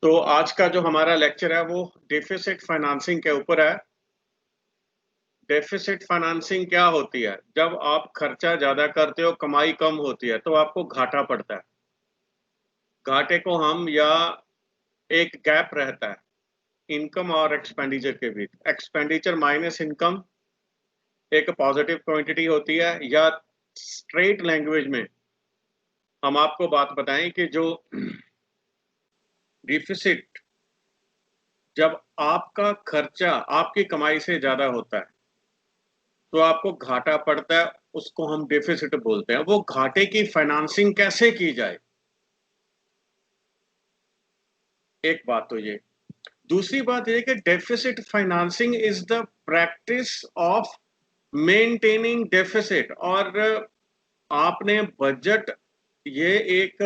तो आज का जो हमारा लेक्चर है वो डेफिसिट फाइनेंसिंग के ऊपर है। डेफिसिट फाइनेंसिंग क्या होती है? जब आप खर्चा ज्यादा करते हो, कमाई कम होती है, तो आपको घाटा पड़ता है। घाटे को हम या एक गैप रहता है इनकम और एक्सपेंडिचर के बीच। एक्सपेंडिचर माइनस इनकम एक पॉजिटिव क्वांटिटी होती है, या स्ट्रेट लैंग्वेज में हम आपको बात बताएं कि जो डिफिसिट, जब आपका खर्चा आपकी कमाई से ज्यादा होता है तो आपको घाटा पड़ता है, उसको हम डेफिसिट बोलते हैं। वो घाटे की फाइनेंसिंग कैसे की जाए, एक बात तो ये। दूसरी बात ये कि deficit financing is the practice of maintaining deficit. और आपने बजट, ये एक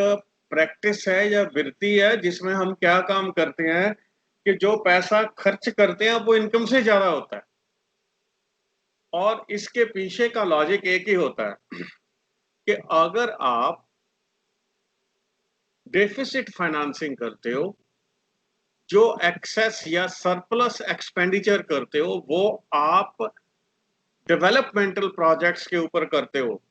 प्रैक्टिस है या वृत्ति है जिसमें हम क्या काम करते हैं कि जो पैसा खर्च करते हैं वो इनकम से ज्यादा होता है। और इसके पीछे का लॉजिक एक ही होता है कि अगर आप डेफिसिट फाइनेंसिंग करते हो, जो एक्सेस या सरप्लस एक्सपेंडिचर करते हो, वो आप डेवलपमेंटल प्रोजेक्ट्स के ऊपर करते हो,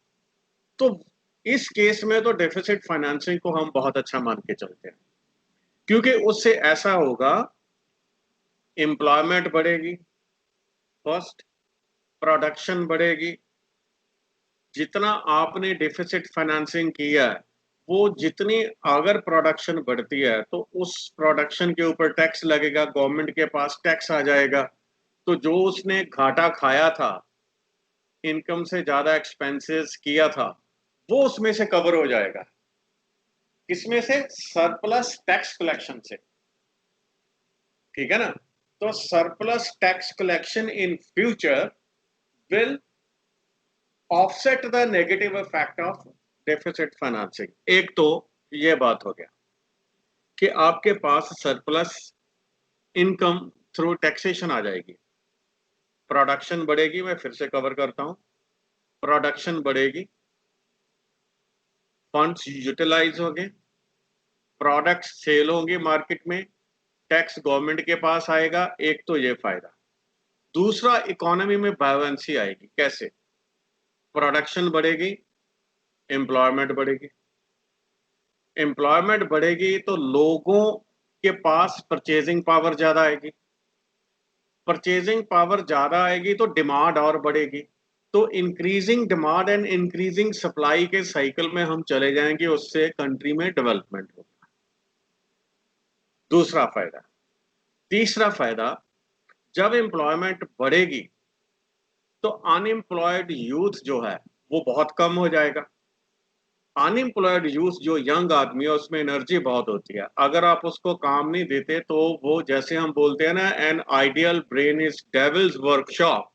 तो इस केस में तो डेफिसिट फाइनेंसिंग को हम बहुत अच्छा मान के चलते हैं। क्योंकि उससे ऐसा होगा, एम्प्लॉयमेंट बढ़ेगी, फर्स्ट, प्रोडक्शन बढ़ेगी। जितना आपने डेफिसिट फाइनेंसिंग किया है, वो जितनी, अगर प्रोडक्शन बढ़ती है तो उस प्रोडक्शन के ऊपर टैक्स लगेगा, गवर्नमेंट के पास टैक्स आ जाएगा। तो जो उसने घाटा खाया था, इनकम से ज्यादा एक्सपेंसेस किया था, वो उसमें से कवर हो जाएगा। किसमें से? सरप्लस टैक्स कलेक्शन से। ठीक है ना? तो surplus tax collection in future will offset the negative effect of deficit financing. एक तो ये बात हो गया कि आपके पास सरप्लस इनकम थ्रू टैक्सेशन आ जाएगी। प्रोडक्शन बढ़ेगी, मैं फिर से कवर करता हूं। प्रोडक्शन बढ़ेगी, फंड्स यूटिलाइज होंगे, प्रोडक्ट्स सेल होंगे मार्केट में, टैक्स गवर्नमेंट के पास आएगा। एक तो ये फायदा। दूसरा, इकोनॉमी में बायोवेंसी आएगी। कैसे? प्रोडक्शन बढ़ेगी, एम्प्लॉयमेंट बढ़ेगी। एम्प्लॉयमेंट बढ़ेगी तो लोगों के पास परचेजिंग पावर ज्यादा आएगी। परचेजिंग पावर ज्यादा आएगी तो डिमांड और बढ़ेगी। तो increasing demand and increasing supply के साइकिल में हम चले जाएंगे, उससे कंट्री में डेवलपमेंट होगा। दूसरा फायदा। तीसरा फायदा, जब एम्प्लॉयमेंट बढ़ेगी तो अनएम्प्लॉयड यूथ जो है वो बहुत कम हो जाएगा। अनएम्प्लॉयड यूथ जो यंग आदमी है, उसमें एनर्जी बहुत होती है। अगर आप उसको काम नहीं देते तो वो, जैसे हम बोलते हैं ना, an ideal brain is devils workshop,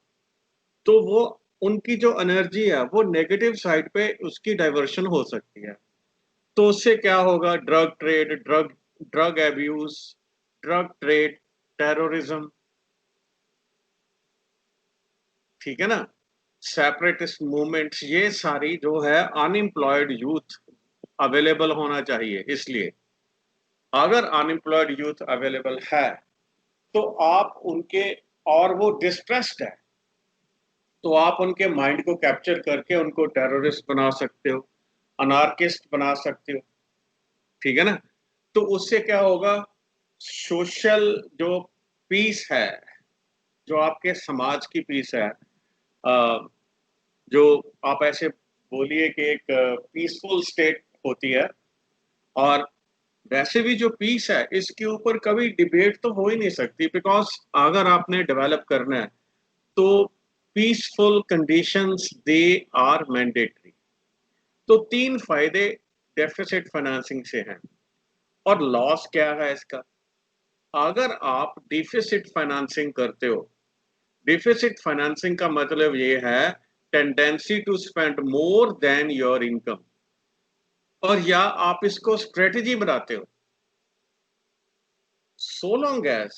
तो वो, उनकी जो एनर्जी है वो नेगेटिव साइड पे उसकी डाइवर्शन हो सकती है। तो उससे क्या होगा? Drug trade, drug drug abuse, drug trade, terrorism. ठीक है ना? सेपरेटिस्ट मूवमेंट्स, ये सारी जो है अनएम्प्लॉयड यूथ अवेलेबल होना चाहिए। इसलिए अगर अनएम्प्लॉयड यूथ अवेलेबल है तो आप उनके, और वो डिस्ट्रेस्ड है, तो आप उनके माइंड को कैप्चर करके उनको टेररिस्ट बना सकते हो, अनार्किस्ट बना सकते हो। ठीक है ना? तो उससे क्या होगा? सोशल जो पीस है, जो आपके समाज की पीस है, जो आप ऐसे बोलिए कि एक पीसफुल स्टेट होती है। और वैसे भी जो पीस है, इसके ऊपर कभी डिबेट तो हो ही नहीं सकती, बिकॉज अगर आपने डेवलप करना है तो peaceful conditions they are mandatory. तो तीन फायदे डेफिसिट फाइनेंसिंग से हैं। और लॉस क्या है इसका? अगर आप डिफिसिट फाइनेंसिंग करते हो, डिफिसिट फाइनेंसिंग का मतलब ये है tendency to spend more than your income. और या आप इसको स्ट्रेटेजी बनाते हो, so long as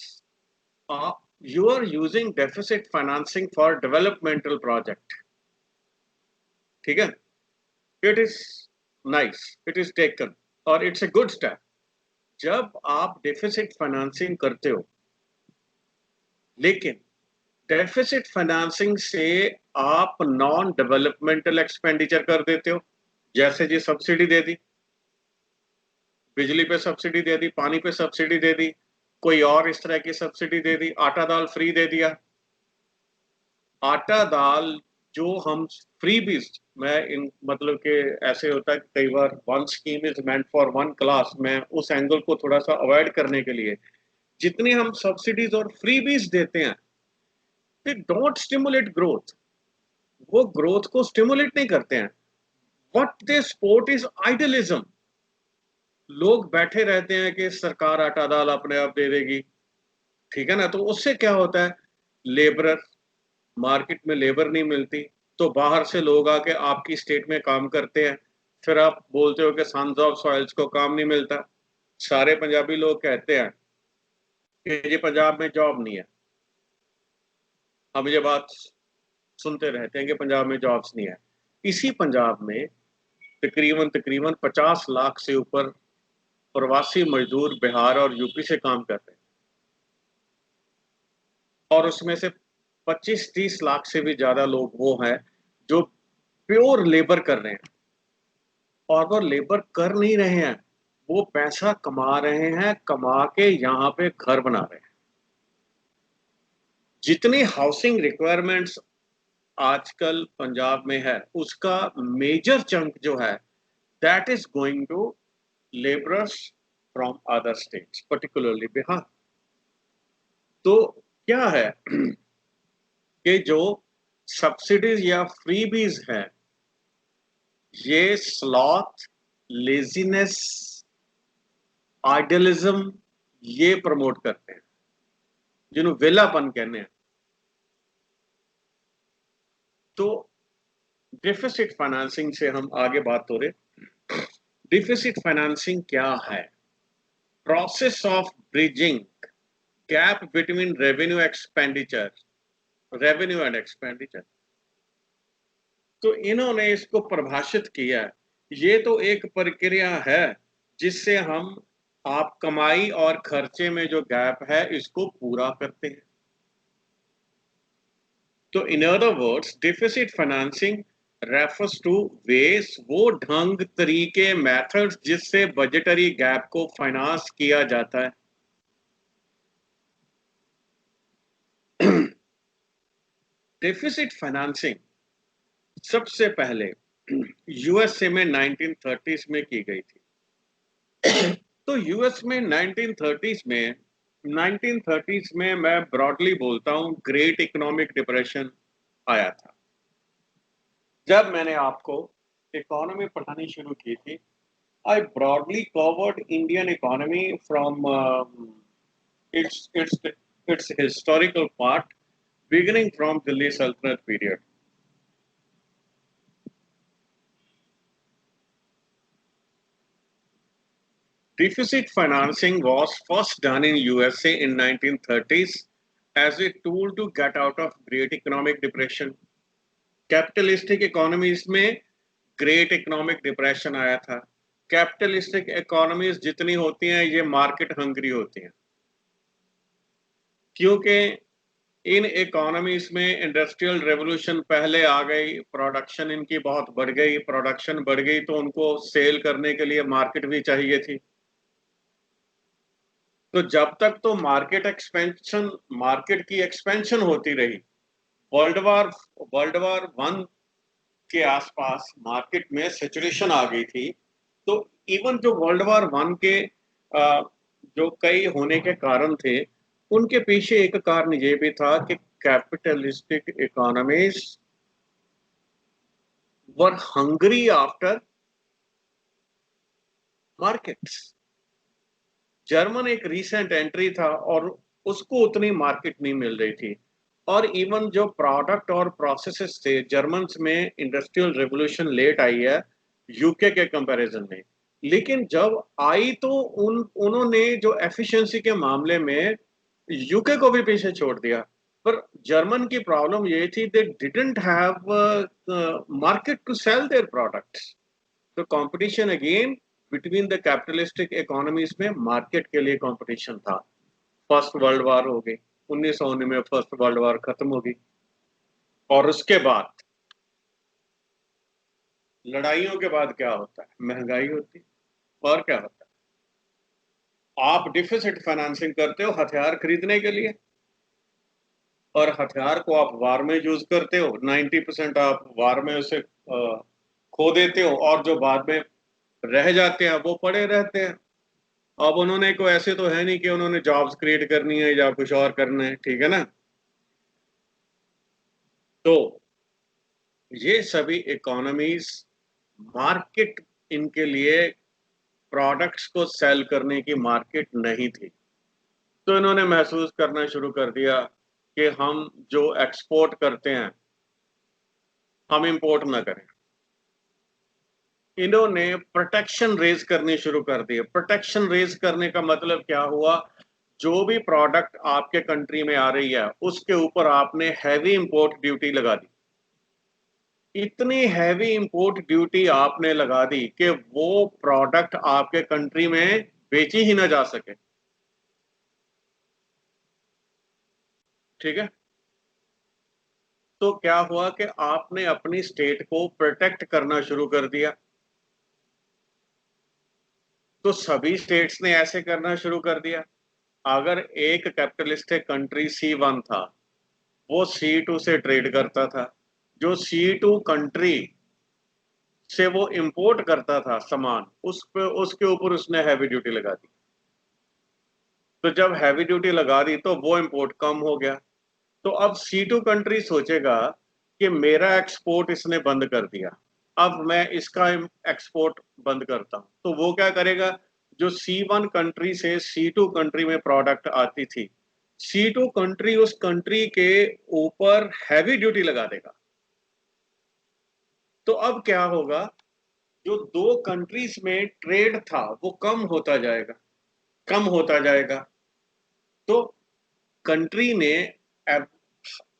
you are using deficit financing for developmental project. ठीक है? It is nice, it is taken, or it's a good step. जब आप डेफिसिट फाइनेंसिंग करते हो, लेकिन डेफिसिट फाइनेंसिंग से आप नॉन डेवलपमेंटल एक्सपेंडिचर कर देते हो, जैसे जी सब्सिडी दे दी, बिजली पे सब्सिडी दे दी, पानी पे सब्सिडी दे दी, कोई और इस तरह की सब्सिडी दे दी, आटा दाल फ्री दे दिया। आटा दाल जो हम फ्री बीज, मैं इन मतलब के ऐसे होता है कई बार one scheme is meant for one class, मैं उस एंगल को थोड़ा सा अवॉइड करने के लिए, जितनी हम सब्सिडीज और फ्री बीज देते हैं, दे डोंट स्टिमुलेट ग्रोथ, वो ग्रोथ को स्टिमुलेट नहीं करते हैं। What they support is idealism. लोग बैठे रहते हैं कि सरकार आटा दाल अपने आप दे देगी, ठीक है ना, तो उससे क्या होता है, लेबरर, मार्केट में लेबर नहीं मिलती, तो बाहर से लोग आके आपकी स्टेट में काम करते हैं, फिर आप बोलते हो कि सन्स ऑफ सॉइल्स को काम नहीं मिलता। सारे पंजाबी लोग कहते हैं कि ये पंजाब में जॉब नहीं है, हम ये बात सुनते रहते हैं कि पंजाब में जॉब्स नहीं है। इसी पंजाब में तकरीबन तकरीबन 50 लाख से ऊपर प्रवासी मजदूर बिहार और यूपी से काम कर रहे हैं, और उसमें से 25-30 लाख से भी ज्यादा लोग वो हैं जो प्योर लेबर कर रहे हैं, और वो लेबर कर नहीं रहे हैं, वो पैसा कमा रहे हैं, कमा के यहाँ पे घर बना रहे हैं। जितनी हाउसिंग रिक्वायरमेंट्स आजकल पंजाब में है, उसका मेजर चंक जो है, that is going to labourers from other states, particularly Bihar. तो क्या है कि जो सब्सिडीज या फ्रीबीज है, ये स्लॉथ, लेजीनेस, आइडियलिज्म, ये प्रमोट करते हैं, जिन्हों वेलापन कहने हैं। तो डिफिसिट फाइनेंसिंग से हम आगे बात हो रहे। डिफिसिट फाइनेंसिंग क्या है? Process of bridging gap between revenue and expenditure. तो इन्होंने इसको परिभाषित किया है, ये तो एक प्रक्रिया है जिससे हम आप कमाई और खर्चे में जो गैप है इसको पूरा करते हैं। तो in other words, deficit financing refers to ways, वो ढंग, तरीके, मेथड्स जिससे बजटरी गैप को फाइनेंस किया जाता है। डेफिसिट फाइनेंसिंग सबसे पहले यूएसए में 1930s में की गई थी। तो यूएस में 1930s में मैं ब्रॉडली बोलता हूं, ग्रेट इकोनॉमिक डिप्रेशन आया था। जब मैंने आपको इकोनॉमी पढ़ानी शुरू की थी, I broadly covered Indian economy from its its its historical part, beginning from Delhi Sultanate period. Deficit financing was first done in USA in 1930s as a tool to get out of Great Economic Depression. Capitalistic economies में great economic depression आया था। Capitalistic economies जितनी होती हैं ये market hungry होती हैं, क्योंकि इन इकोनॉमीज में इंडस्ट्रियल रेवोल्यूशन पहले आ गई, प्रोडक्शन इनकी बहुत बढ़ गई, प्रोडक्शन बढ़ गई तो उनको सेल करने के लिए मार्केट भी चाहिए थी। तो जब तक तो मार्केट की एक्सपेंशन होती रही, world war world war one के आसपास मार्केट में सिचुएशन आ गई थी। तो इवन जो वर्ल्ड वार वन के जो कई होने के कारण थे, उनके पीछे एक कारण ये भी था कि कैपिटलिस्टिक इकोनॉमीज वर हंग्री आफ्टर मार्केट्स। जर्मन एक रीसेंट एंट्री था और उसको उतनी मार्केट नहीं मिल रही थी, और इवन जो प्रोडक्ट और प्रोसेसेस थे जर्मन में, इंडस्ट्रियल रेवोल्यूशन लेट आई है यूके के कंपैरिजन में, लेकिन जब आई तो उन्होंने जो एफिशिएंसी के मामले में यूके को भी पीछे छोड़ दिया। पर जर्मन की प्रॉब्लम ये थी, they didn't have market to sell their products. तो competition again between the capitalistic economies में मार्केट के लिए कंपटीशन था। फर्स्ट वर्ल्ड वॉर हो गई, 1919 में फर्स्ट वर्ल्ड वॉर खत्म हो गई, और उसके बाद लड़ाइयों के बाद क्या होता है? महंगाई होती है। और क्या होता है? आप डिफिसिट फाइनेंसिंग करते हो हथियार खरीदने के लिए, और हथियार को आप वार में यूज करते हो, 90% आप वार में उसे खो देते हो, और जो बाद में रह जाते हैं वो पड़े रहते हैं। अब उन्होंने को ऐसे तो है नहीं कि उन्होंने जॉब्स क्रिएट करनी है या कुछ और करना है, ठीक है ना। तो ये सभी इकोनॉमीज, मार्केट इनके लिए प्रोडक्ट्स को सेल करने की मार्केट नहीं थी। तो इन्होंने महसूस करना शुरू कर दिया कि हम जो एक्सपोर्ट करते हैं हम इंपोर्ट ना करें। इन्होंने प्रोटेक्शन रेज करनी शुरू कर दी। प्रोटेक्शन रेज करने का मतलब क्या हुआ? जो भी प्रोडक्ट आपके कंट्री में आ रही है उसके ऊपर आपने हैवी इंपोर्ट ड्यूटी लगा दी। इतनी हैवी इंपोर्ट ड्यूटी आपने लगा दी कि वो प्रोडक्ट आपके कंट्री में बेची ही ना जा सके, ठीक है। तो क्या हुआ कि आपने अपनी स्टेट को प्रोटेक्ट करना शुरू कर दिया। तो सभी स्टेट्स ने ऐसे करना शुरू कर दिया। अगर एक कैपिटलिस्टिक कंट्री C1 था, वो C2 से ट्रेड करता था। जो C2 कंट्री से वो इंपोर्ट करता था सामान, उस पे उसके ऊपर उसने हैवी ड्यूटी लगा दी। तो जब हैवी ड्यूटी लगा दी तो वो इंपोर्ट कम हो गया। तो अब C2 कंट्री सोचेगा कि मेरा एक्सपोर्ट इसने बंद कर दिया, अब मैं इसका एक्सपोर्ट बंद करता हूं। तो वो क्या करेगा? जो C1 कंट्री से C2 कंट्री में प्रोडक्ट आती थी, C2 कंट्री उस कंट्री के ऊपर हैवी ड्यूटी लगा देगा। तो अब क्या होगा? जो दो कंट्रीज में ट्रेड था वो कम होता जाएगा, कम होता जाएगा। तो कंट्री ने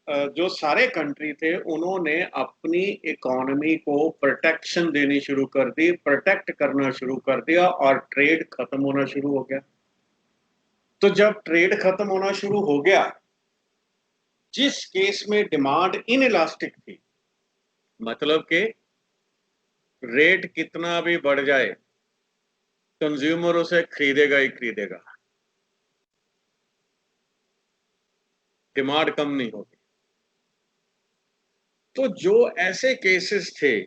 जो सारे कंट्री थे उन्होंने अपनी इकोनॉमी को प्रोटेक्शन देनी शुरू कर दी, प्रोटेक्ट करना शुरू कर दिया, और ट्रेड खत्म होना शुरू हो गया। तो जब ट्रेड खत्म होना शुरू हो गया, जिस केस में डिमांड इनइलास्टिक थी, मतलब कि रेट कितना भी बढ़ जाए कंज्यूमर उसे खरीदेगा ही खरीदेगा, डिमांड कम नहीं होगी। तो जो ऐसे केसेस थे,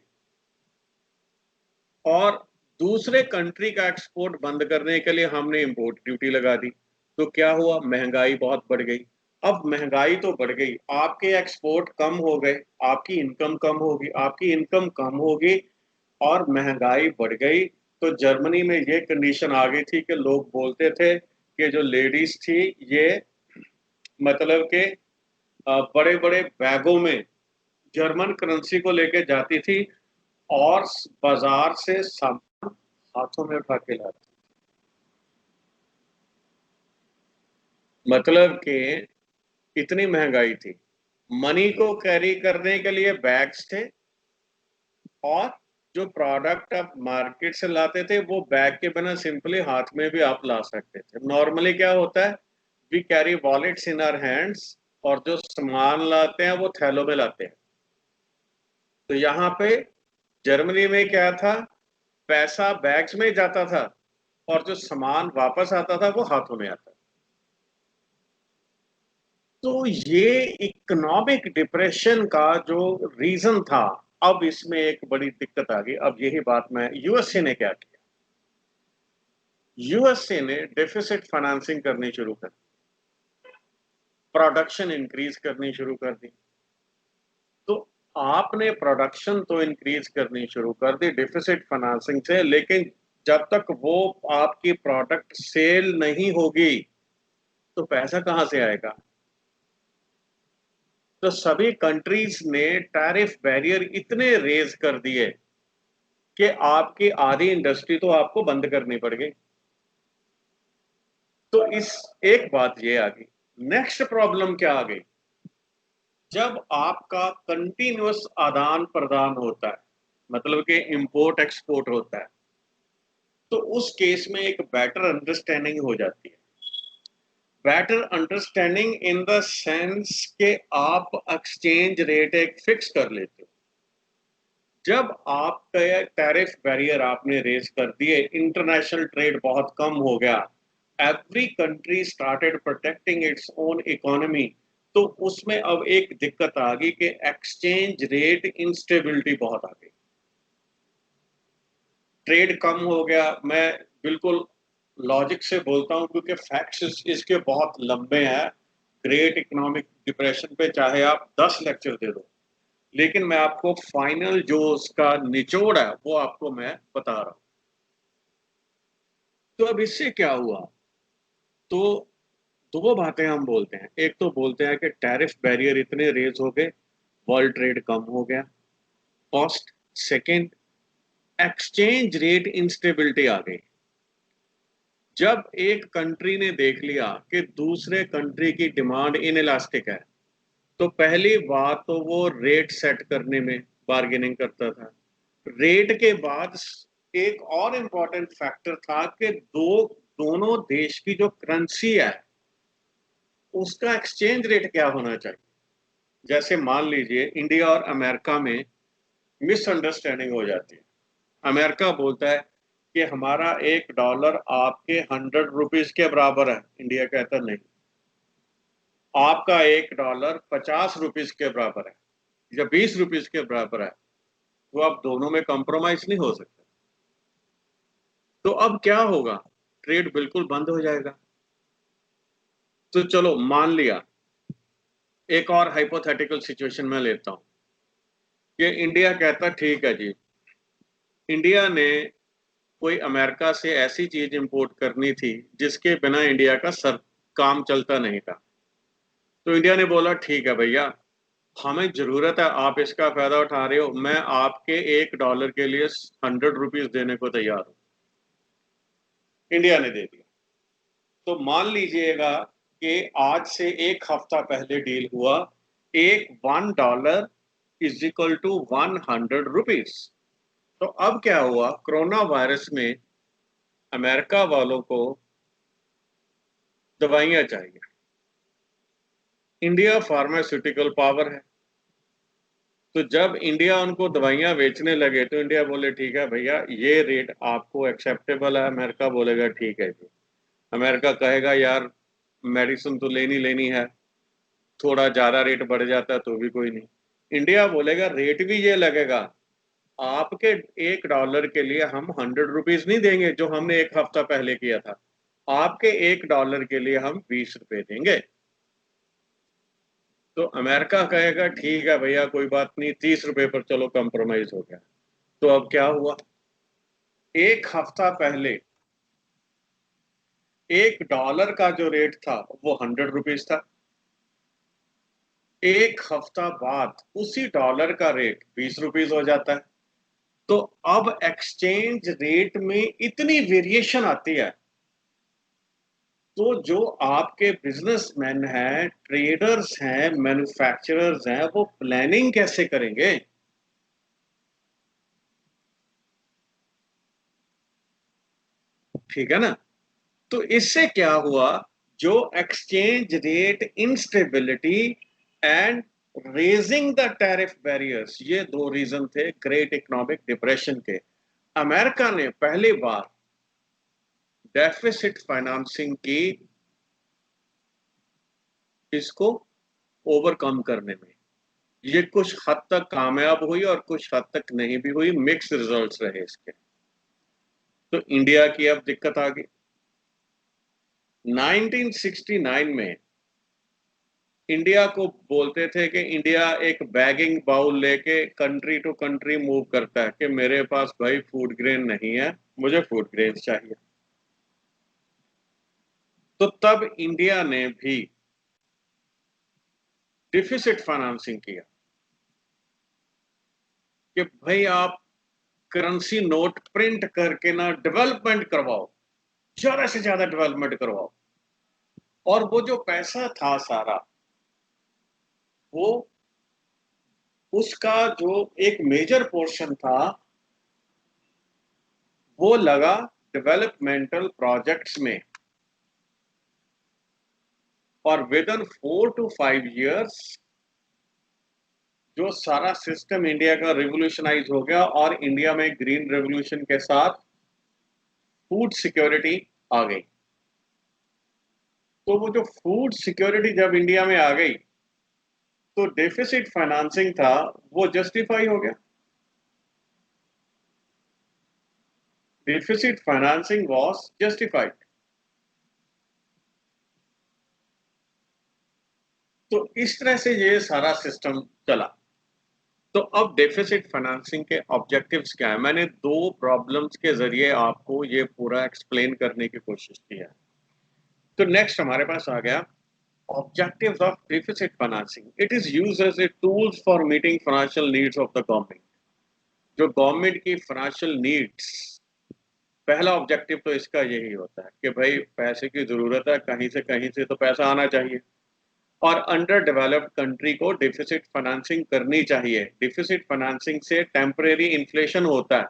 और दूसरे कंट्री का एक्सपोर्ट बंद करने के लिए हमने इंपोर्ट ड्यूटी लगा दी, तो क्या हुआ? महंगाई बहुत बढ़ गई। अब महंगाई तो बढ़ गई, आपके एक्सपोर्ट कम हो गए, आपकी इनकम कम होगी, आपकी इनकम कम होगी, और महंगाई बढ़ गई। तो जर्मनी में ये कंडीशन आ गई थी कि लोग बोलते थे कि जो लेडीज थी ये, मतलब कि बड़े बड़े बैगों में जर्मन करेंसी को लेके जाती थी, और बाजार से सामान हाथों में उठा के लाती। मतलब कि इतनी महंगाई थी। मनी को कैरी करने के लिए बैग्स थे, और जो प्रोडक्ट आप मार्केट से लाते थे वो बैग के बिना सिंपली हाथ में भी आप ला सकते थे। नॉर्मली क्या होता है? We carry wallets in our hands, और जो सामान लाते हैं वो थैलों में लाते हैं। तो यहाँ पे जर्मनी में क्या था? पैसा बैग्स में जाता था, और जो सामान वापस आता था वो हाथों में आता था। तो ये इकोनॉमिक डिप्रेशन का जो रीजन था, अब इसमें एक बड़ी दिक्कत आ गई। अब यही बात मैं, यूएसए ने क्या किया? यूएसए ने डेफिसिट फाइनेंसिंग करनी शुरू कर दी, प्रोडक्शन इंक्रीज करनी शुरू कर दी। तो आपने प्रोडक्शन तो इंक्रीज करनी शुरू कर दी डेफिसिट फाइनेंसिंग से, लेकिन जब तक वो आपकी प्रोडक्ट सेल नहीं होगी तो पैसा कहां से आएगा? तो सभी कंट्रीज ने टैरिफ बैरियर इतने रेज कर दिए कि आपकी आधी इंडस्ट्री तो आपको बंद करनी पड़ गई। तो इस एक बात ये आ गई। नेक्स्ट प्रॉब्लम क्या आ गई? जब आपका कंटिन्यूअस आदान प्रदान होता है, मतलब कि इंपोर्ट एक्सपोर्ट होता है, तो उस केस में एक बेटर अंडरस्टैंडिंग हो जाती है। Better understanding in the sense के आप एक्सचेंज रेट एक फिक्स कर लेते हो। जब आपका टैरिफ बैरियर आपने रेज कर दिए, इंटरनेशनल ट्रेड बहुत कम हो गया, every country started protecting its own economy, तो उसमें अब एक दिक्कत आ गई कि एक्सचेंज रेट इंस्टेबिलिटी बहुत आ गई, ट्रेड कम हो गया। मैं बिल्कुल लॉजिक से बोलता हूं क्योंकि फैक्ट्स इसके बहुत लंबे हैं। ग्रेट इकोनॉमिक डिप्रेशन पे चाहे आप 10 लेक्चर दे दो, लेकिन मैं आपको फाइनल जो उसका निचोड़ है वो आपको मैं बता रहा हूं। तो अब इससे क्या हुआ? तो दो बातें हम बोलते हैं। एक तो बोलते हैं कि टैरिफ बैरियर इतने रेज हो गए, वर्ल्ड ट्रेड कम हो गया, cost. Second, exchange rate instability आ गई। जब एक कंट्री ने देख लिया कि दूसरे कंट्री की डिमांड इनइलास्टिक है, तो पहली बात तो वो रेट सेट करने में बार्गेनिंग करता था। रेट के बाद एक और इंपॉर्टेंट फैक्टर था कि दोनों देश की जो करेंसी है उसका एक्सचेंज रेट क्या होना चाहिए। जैसे मान लीजिए इंडिया और अमेरिका में मिसअंडरस्टैंडिंग हो जाती है। अमेरिका बोलता है कि हमारा $1 आपके 100 रुपीज के बराबर है, इंडिया कहता नहीं, आपका $1 50 रुपीज के बराबर है या 20 रुपीज के बराबर है। तो अब दोनों में कॉम्प्रोमाइज नहीं हो सकता। तो अब क्या होगा? ट्रेड बिल्कुल बंद हो जाएगा। तो चलो मान लिया, एक और हाइपोथेटिकल सिचुएशन में लेता हूं कि इंडिया कहता ठीक है जी, इंडिया ने कोई अमेरिका से ऐसी चीज इंपोर्ट करनी थी जिसके बिना इंडिया का सर काम चलता नहीं था। तो इंडिया ने बोला ठीक है भैया, हमें जरूरत है, आप इसका फायदा उठा रहे हो, मैं आपके $1 के लिए 100 रुपीज देने को तैयार हूं। इंडिया ने दे दिया। तो मान लीजिएगा कि आज से एक हफ्ता पहले डील हुआ, एक $1 इज इक्वल टू 100 रुपीज। तो अब क्या हुआ? कोरोना वायरस में अमेरिका वालों को दवाइयां चाहिए, इंडिया फार्मास्यूटिकल पावर है। तो जब इंडिया उनको दवाइयां बेचने लगे तो इंडिया बोले ठीक है भैया, ये रेट आपको एक्सेप्टेबल है। अमेरिका बोलेगा ठीक है जी। अमेरिका कहेगा यार मेडिसिन तो लेनी लेनी है, थोड़ा ज्यादा रेट बढ़ जाता है तो भी कोई नहीं। इंडिया बोलेगा रेट भी ये लगेगा, आपके $1 के लिए हम 100 रुपीज नहीं देंगे जो हमने एक हफ्ता पहले किया था, आपके $1 के लिए हम 20 रुपए देंगे। तो अमेरिका कहेगा ठीक है भैया कोई बात नहीं, 30 रुपए पर चलो कंप्रोमाइज हो गया। तो अब क्या हुआ? एक हफ्ता पहले $1 का जो रेट था वो 100 रुपीज था, एक हफ्ता बाद उसी डॉलर का रेट 20 रुपीज हो जाता है। तो अब एक्सचेंज रेट में इतनी वेरिएशन आती है, तो जो आपके बिजनेसमैन हैं, ट्रेडर्स हैं, मैन्युफैक्चरर्स हैं, वो प्लानिंग कैसे करेंगे? ठीक है ना? तो इससे क्या हुआ? जो exchange rate instability and raising the tariff barriers, ये दो रीजन थे ग्रेट इकोनॉमिक डिप्रेशन के। अमेरिका ने पहली बार डेफिसिट फाइनेंसिंग की इसको ओवरकम करने में। ये कुछ हद तक कामयाब हुई और कुछ हद तक नहीं भी हुई, मिक्स रिजल्ट्स रहे इसके। तो इंडिया की अब दिक्कत आ गई। 1969 में इंडिया को बोलते थे कि इंडिया एक बैगिंग बाउल लेके कंट्री टू कंट्री मूव करता है कि मेरे पास भाई फूड ग्रेन नहीं है, मुझे फूड ग्रेन चाहिए। तो तब इंडिया ने भी डिफिसिट फाइनेंसिंग किया कि भाई आप करेंसी नोट प्रिंट करके ना डेवलपमेंट करवाओ, ज्यादा से ज्यादा डेवलपमेंट करवाओ। और वो जो पैसा था सारा, वो उसका जो एक मेजर पोर्शन था वो लगा डेवलपमेंटल प्रोजेक्ट्स में और विद इन 4 to 5 years जो सारा सिस्टम इंडिया का रिवोल्यूशनाइज हो गया और इंडिया में ग्रीन रेवोल्यूशन के साथ फूड सिक्योरिटी आ गई। तो वो जो फूड सिक्योरिटी जब इंडिया में आ गई तो डेफिसिट फाइनेंसिंग था वो जस्टिफाई हो गया। Deficit financing was justified. तो इस तरह से ये सारा सिस्टम चला। तो अब डेफिसिट फाइनेंसिंग के ऑब्जेक्टिव्स क्या है? मैंने दो प्रॉब्लम्स के जरिए आपको ये पूरा एक्सप्लेन करने की कोशिश की है। तो नेक्स्ट हमारे पास आ गया objectives of deficit financing. It is used as a tool for meeting financial needs of the government. जो गवर्नमेंट की फाइनेंशियल नीड्स, पहला ऑब्जेक्टिव तो इसका यही होता है कि भाई पैसे की जरूरत है, कहीं से तो पैसा आना चाहिए और अंडर डेवलप्ड कंट्री को डिफिसिट फाइनेंसिंग करनी चाहिए। डिफिसिट फाइनेंसिंग से टेम्परेरी इन्फ्लेशन होता है,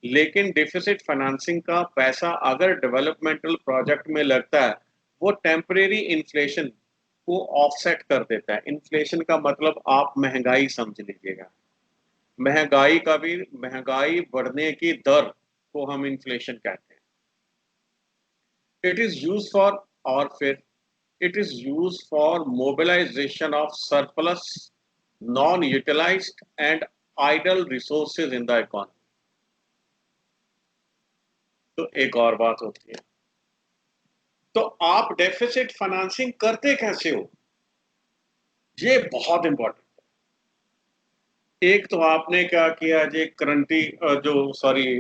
लेकिन डिफिसिट फाइनेंसिंग का पैसा अगर डेवलपमेंटल प्रोजेक्ट में लगता है वो टेम्परेरी इन्फ्लेशन को ऑफसेट कर देता है। इन्फ्लेशन का मतलब आप महंगाई समझ लीजिएगा। महंगाई का भी, महंगाई बढ़ने की दर को हम इन्फ्लेशन कहते हैं। इट इज यूज फॉर, और फिर it is used for mobilization of surplus, non-utilized and idle resources in the economy. तो एक और बात होती है, तो आप डेफिसिट फाइनेंसिंग करते कैसे हो? ये बहुत इंपॉर्टेंट है। एक तो आपने क्या किया जी,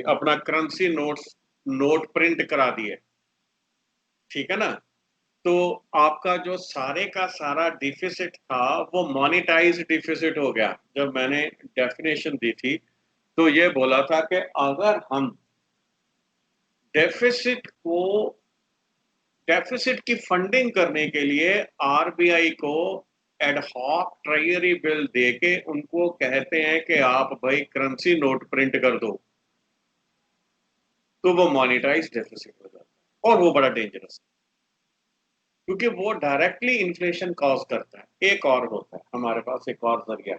अपना करेंसी नोट प्रिंट करा दिए, ठीक है ना? तो आपका जो सारे का सारा डिफिसिट था वो मॉनिटाइज डिफिसिट हो गया। जब मैंने डेफिनेशन दी थी तो ये बोला था कि अगर हम डेफिसिट को, डेफिसिट की फंडिंग करने के लिए आरबीआई को एडहॉक ट्रेजरी बिल देके उनको कहते हैं कि आप भाई करेंसी नोट प्रिंट कर दो, तो वो मॉनिटाइज डेफिसिट हो जाता है और वो बड़ा डेंजरस है क्योंकि वो डायरेक्टली इन्फ्लेशन कॉज करता है। एक और होता है हमारे पास, एक और जरिया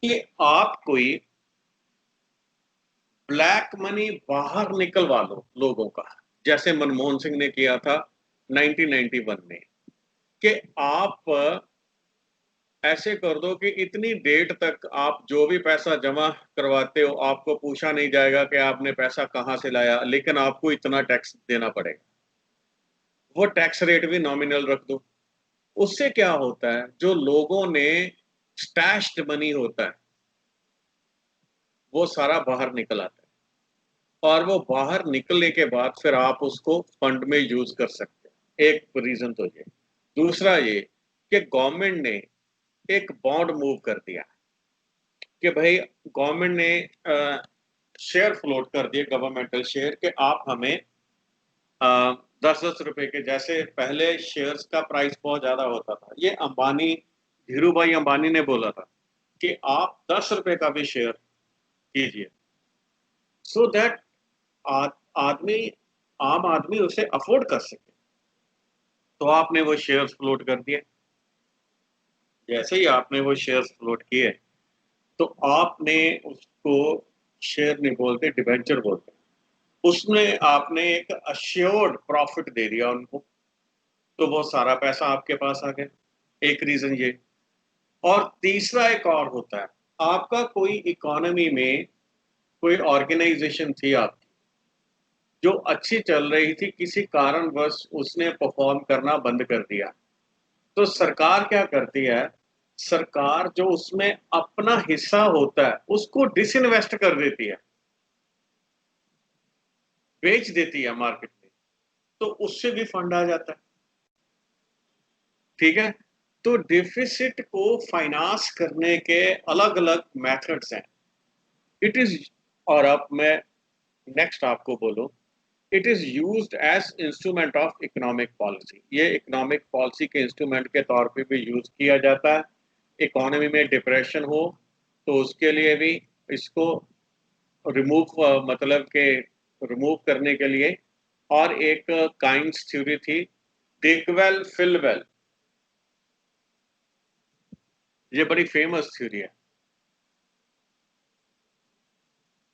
कि आप कोई ब्लैक मनी बाहर निकलवा लो लोगों का, जैसे मनमोहन सिंह ने किया था 1991 में, कि आप ऐसे कर दो कि इतनी डेट तक आप जो भी पैसा जमा करवाते हो आपको पूछा नहीं जाएगा कि आपने पैसा कहां से लाया, लेकिन आपको इतना टैक्स देना पड़ेगा। वो टैक्स रेट भी नॉमिनल रख दो। उससे क्या होता है, जो लोगों ने स्टैश्ड मनी होता है वो सारा बाहर निकल आता है और वो बाहर निकलने के बाद फिर आप उसको फंड में यूज कर सकते हैं। एक रीजन तो ये। दूसरा ये कि गवर्नमेंट ने एक बॉन्ड मूव कर दिया कि भाई गवर्नमेंट ने शेयर फ्लोट कर दिए, गवर्नमेंटल शेयर, कि आप हमें 10-10 रुपए के, जैसे पहले शेयर्स का प्राइस बहुत ज्यादा होता था, ये अंबानी, धीरू भाई अंबानी ने बोला था कि आप 10 रुपए का भी शेयर कीजिए सो दैट आदमी, आम आदमी उसे अफोर्ड कर सके। तो आपने वो शेयर्स फ्लोट कर दिए। जैसे ही आपने वो शेयर्स फ्लोट किए तो आपने उसको शेयर नहीं बोलते, डिबेंचर बोलते, उसमें आपने एक अश्योर्ड प्रॉफिट दे दिया उनको, तो वो सारा पैसा आपके पास आ गया। एक रीजन ये। और तीसरा एक और होता है, आपका कोई इकोनॉमी में कोई ऑर्गेनाइजेशन थी आपकी जो अच्छी चल रही थी, किसी कारणवश उसने परफॉर्म करना बंद कर दिया, तो सरकार क्या करती है, सरकार जो उसमें अपना हिस्सा होता है उसको डिसइन्वेस्ट कर देती है, बेच देती है मार्केट में, तो उससे भी फंड आ जाता है। ठीक है? तो डिफिसिट को फाइनेंस करने के अलग अलग मेथड्स हैं। इट इज, और अब मैं नेक्स्ट आपको बोलूं, it is used as instrument of economic policy. ये इकोनॉमिक पॉलिसी के इंस्ट्रूमेंट के तौर पे भी यूज किया जाता है। इकोनॉमी में डिप्रेशन हो तो उसके लिए भी इसको रिमूव मतलब के रिमूव करने के लिए, और एक काइंस थ्योरी थी, डिगवेल फिलवेल, ये बड़ी फेमस थ्योरी है।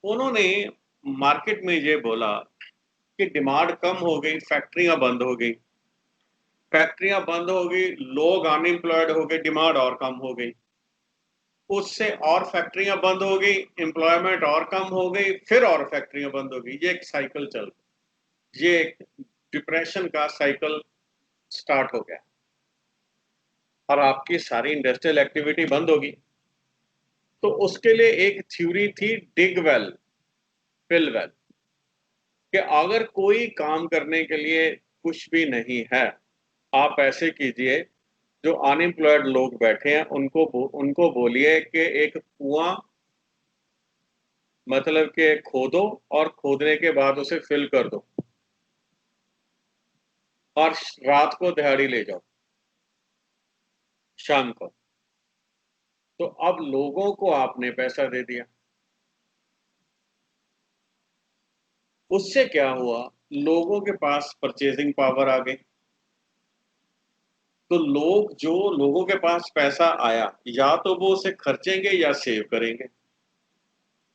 उन्होंने मार्केट में ये बोला कि डिमांड कम हो गई, फैक्ट्रियां बंद हो गई, फैक्ट्रियां बंद हो गई, लोग अनएम्प्लॉयड हो गए, डिमांड और कम हो गई, उससे और फैक्ट्रियां बंद हो गई, एम्प्लॉयमेंट और कम हो गई, फिर और फैक्ट्रियां बंद हो गई, ये एक साइकिल चल, ये एक डिप्रेशन का साइकिल स्टार्ट हो गया, और आपकी सारी इंडस्ट्रियल एक्टिविटी बंद होगी। तो उसके लिए एक थ्योरी थी डिगवेल फिलवेल, कि अगर कोई काम करने के लिए कुछ भी नहीं है, आप ऐसे कीजिए, जो अनएम्प्लॉयड लोग बैठे हैं उनको बोलिए कि एक कुआं मतलब कि खोदो, और खोदने के बाद उसे फिल कर दो, और रात को दिहाड़ी ले जाओ, शाम को। तो अब लोगों को आपने पैसा दे दिया, उससे क्या हुआ, लोगों के पास परचेजिंग पावर आ गई। तो लोगों के पास पैसा आया, या तो वो उसे खर्चेंगे या सेव करेंगे।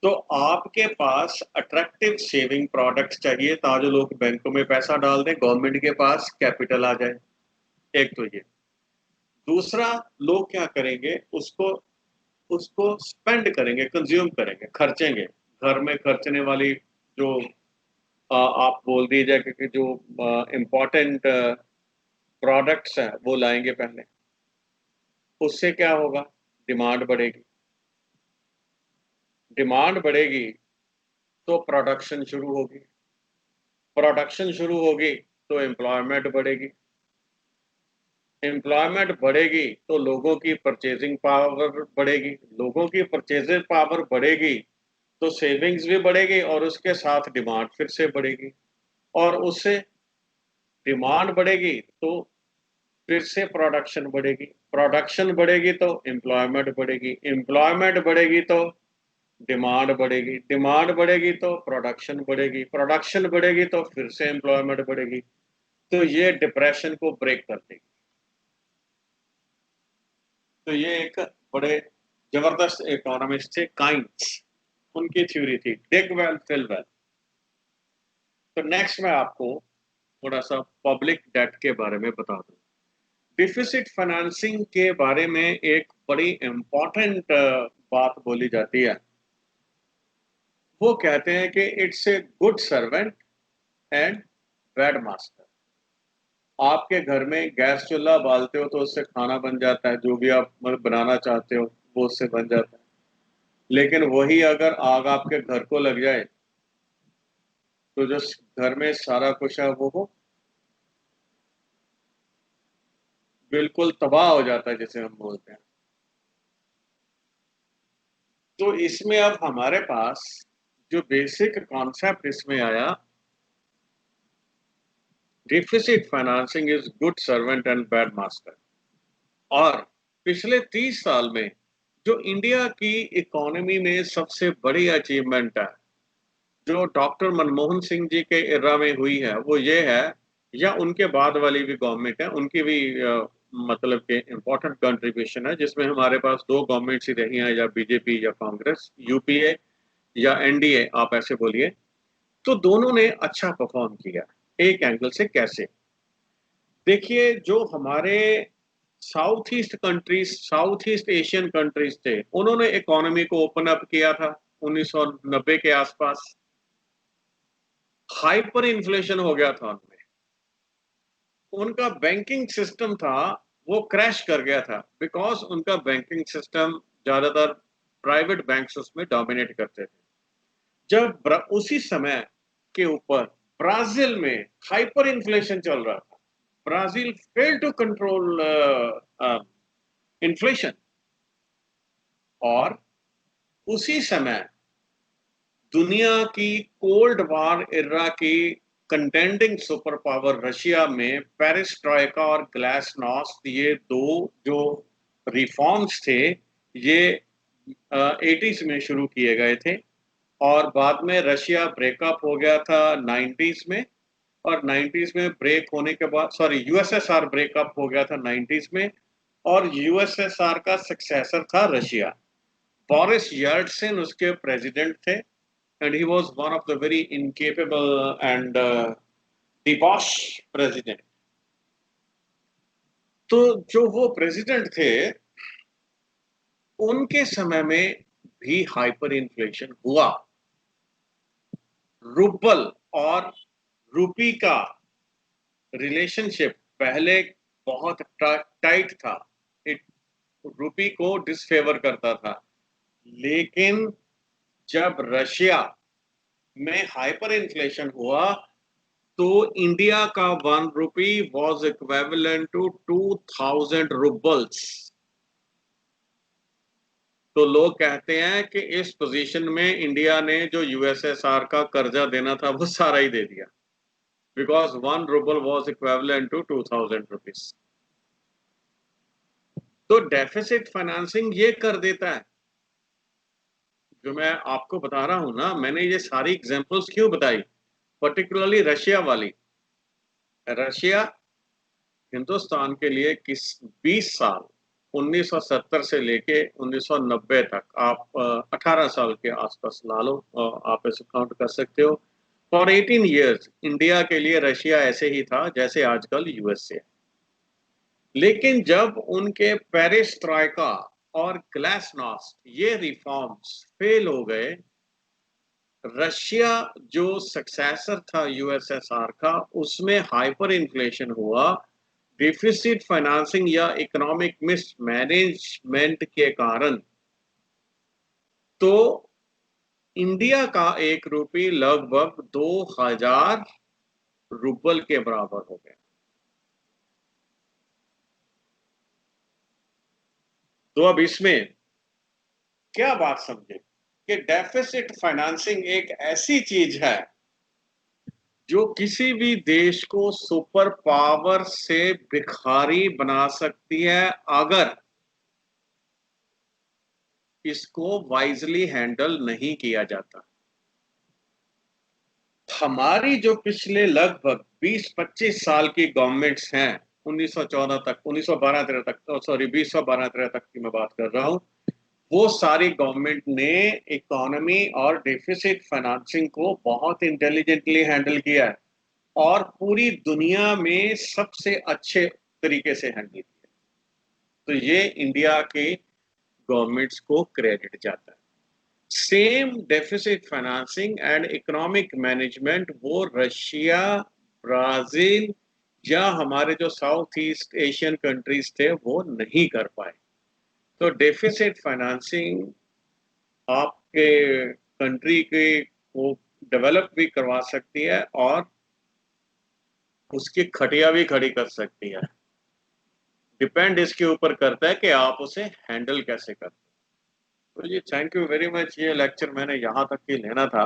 तो आपके पास अट्रैक्टिव सेविंग प्रोडक्ट्स चाहिए, ताकि लोग बैंकों में पैसा डाल दें, गवर्नमेंट के पास कैपिटल आ जाए। एक तो ये, दूसरा, लोग क्या करेंगे, उसको उसको स्पेंड करेंगे, कंज्यूम करेंगे, खर्चेंगे। घर में खर्चने वाली जो आप बोल दीजिए कि जो इम्पोर्टेंट प्रोडक्ट्स हैं वो लाएंगे पहले। उससे क्या होगा, डिमांड बढ़ेगी, डिमांड बढ़ेगी तो प्रोडक्शन शुरू होगी, प्रोडक्शन शुरू होगी तो एम्प्लॉयमेंट बढ़ेगी, एम्प्लॉयमेंट बढ़ेगी तो लोगों की परचेजिंग पावर बढ़ेगी, लोगों की परचेजिंग पावर बढ़ेगी तो सेविंग्स भी बढ़ेगी, और उसके साथ डिमांड फिर से बढ़ेगी, और उससे डिमांड बढ़ेगी तो फिर से प्रोडक्शन बढ़ेगी, प्रोडक्शन बढ़ेगी तो एम्प्लॉयमेंट बढ़ेगी, एम्प्लॉयमेंट बढ़ेगी तो डिमांड बढ़ेगी, डिमांड बढ़ेगी तो प्रोडक्शन बढ़ेगी, प्रोडक्शन बढ़ेगी तो फिर से एम्प्लॉयमेंट बढ़ेगी। तो ये डिप्रेशन को ब्रेक कर देगी। तो ये एक बड़े जबरदस्त इकोनॉमिस्ट थे, काइंस, उनकी थ्योरी थी डिगवेल फिलवेल। तो नेक्स्ट मैं आपको थोड़ा सा पब्लिक डेट के बारे में बता दूं। डिफिसिट फाइनेंसिंग के बारे में एक बड़ी इंपॉर्टेंट बात बोली जाती है। वो कहते हैं कि it's a good servant and bad master. आपके घर में गैस चूल्हा बालते हो तो उससे खाना बन जाता है, जो भी आप मतलब बनाना चाहते हो वो उससे बन जाता है। लेकिन वही अगर आग आपके घर को लग जाए, तो जो घर में सारा कुछ है वो बिल्कुल तबाह हो जाता है, जैसे हम बोलते हैं। तो इसमें अब हमारे पास जो बेसिक कॉन्सेप्ट इसमें आया, deficit financing is good servant and bad master. और पिछले 30 साल में जो इंडिया की इकोनॉमी में सबसे बड़ी अचीवमेंट है, जो डॉक्टर मनमोहन सिंह जी के इरा में हुई है, वो ये है, या उनके बाद वाली भी गवर्नमेंट है उनकी भी मतलब के इम्पोर्टेंट कंट्रीब्यूशन है, जिसमें हमारे पास दो गवर्नमेंट्स ही रही हैं, या बीजेपी या कांग्रेस, यूपीए या एनडीए, आप ऐसे बोलिए। तो दोनों ने अच्छा परफॉर्म किया। एक एंगल से कैसे, देखिए, जो हमारे साउथ ईस्ट एशियन कंट्रीज थे, उन्होंने इकोनॉमी को ओपन अप किया था 1990 के आसपास। हाइपर इन्फ्लेशन हो गया था उनमें, उनका बैंकिंग सिस्टम था वो क्रैश कर गया था, बिकॉज उनका बैंकिंग सिस्टम ज्यादातर प्राइवेट बैंक्स उसमें डोमिनेट करते थे। जब उसी समय के ऊपर ब्राजील में हाइपर इन्फ्लेशन चल रहा था, Brazil fail to control inflation, और उसी समय दुनिया की कोल्ड वॉर एरा की कंटेंडिंग सुपर पावर रशिया में पेरिस ट्रॉयका और ग्लासनोस्ट, ये दो जो रिफॉर्म्स थे, ये 80s में शुरू किए गए थे, और बाद में रशिया ब्रेकअप हो गया था 90s में, और 90s में ब्रेक होने के बाद, सॉरी, यूएसएसआर ब्रेकअप हो गया था 90s में, और यूएसएसआर का सक्सेसर था रशिया। बोरिस यल्टसिन उसके प्रेसिडेंट थे, and he was one of the very incapable and debauch president. तो जो वो प्रेसिडेंट थे, उनके समय में भी हाइपर इन्फ्लेशन हुआ। रूबल और रूपी का रिलेशनशिप पहले बहुत टाइट था, इट रूपी को डिसफेवर करता था। लेकिन जब रशिया में हाइपर इन्फ्लेशन हुआ, तो इंडिया का 1 rupee was equivalent to 2000 roubles. तो लोग कहते हैं कि इस पोजीशन में इंडिया ने जो यूएसएसआर का कर्जा देना था वो सारा ही दे दिया, because 1 rouble was equivalent to 2000 rupees. तो डेफिसिट फाइनेंसिंग ये कर देता है। जो मैं आपको बता रहा हूं ना, मैंने ये सारी एग्जांपल्स क्यों बताई, पर्टिकुलरली रशिया वाली। रशिया हिंदुस्तान के लिए 20 साल, 1970 से लेके 1990 तक, आप 18 साल के आसपास ला लो, आप इसे काउंट कर सकते हो। फॉर 18 years इंडिया के लिए रशिया ऐसे ही था जैसे आजकल यूएसए। लेकिन जब उनके पेरिस्ट्राइका और ग्लासनोस्ट ये रिफॉर्म्स फेल हो गए, रशिया जो सक्सेसर था यूएसएसआर का, उसमें हाइपर इन्फ्लेशन हुआ, डिफिसिट फाइनेंसिंग या इकोनॉमिक मिसमैनेजमेंट के कारण। तो इंडिया का 1 रुपी लगभग 2000 रूबल के बराबर हो गया। तो अब इसमें क्या बात समझे कि डेफिसिट फाइनेंसिंग एक ऐसी चीज है जो किसी भी देश को सुपर पावर से भिखारी बना सकती है, अगर इसको वाइजली हैंडल नहीं किया जाता। हमारी जो पिछले लगभग 20-25 साल की गवर्नमेंट्स हैं, 1914 तक, 1912-13 तक, सॉरी 2012-13 तक की मैं बात कर रहा हूं, वो सारी गवर्नमेंट ने इकोनॉमी और डेफिसिट फाइनेंसिंग को बहुत इंटेलिजेंटली हैंडल किया है, और पूरी दुनिया में सबसे अच्छे तरीके से हैंडल किया। तो ये इंडिया के गवर्नमेंट्स को क्रेडिट जाता है। Same deficit financing and economic management वो रशिया, ब्राजील या हमारे जो साउथ ईस्ट एशियन कंट्रीज थे वो नहीं कर पाए। तो डेफिसिट फाइनेंसिंग आपके कंट्री के को डेवलप भी करवा सकती है और उसकी खटिया भी खड़ी कर सकती है। डिपेंड इसके ऊपर करता है कि आप उसे हैंडल कैसे करते हैं। तो जी, थैंक यू वेरी मच। ये लेक्चर मैंने यहाँ तक ही लेना था।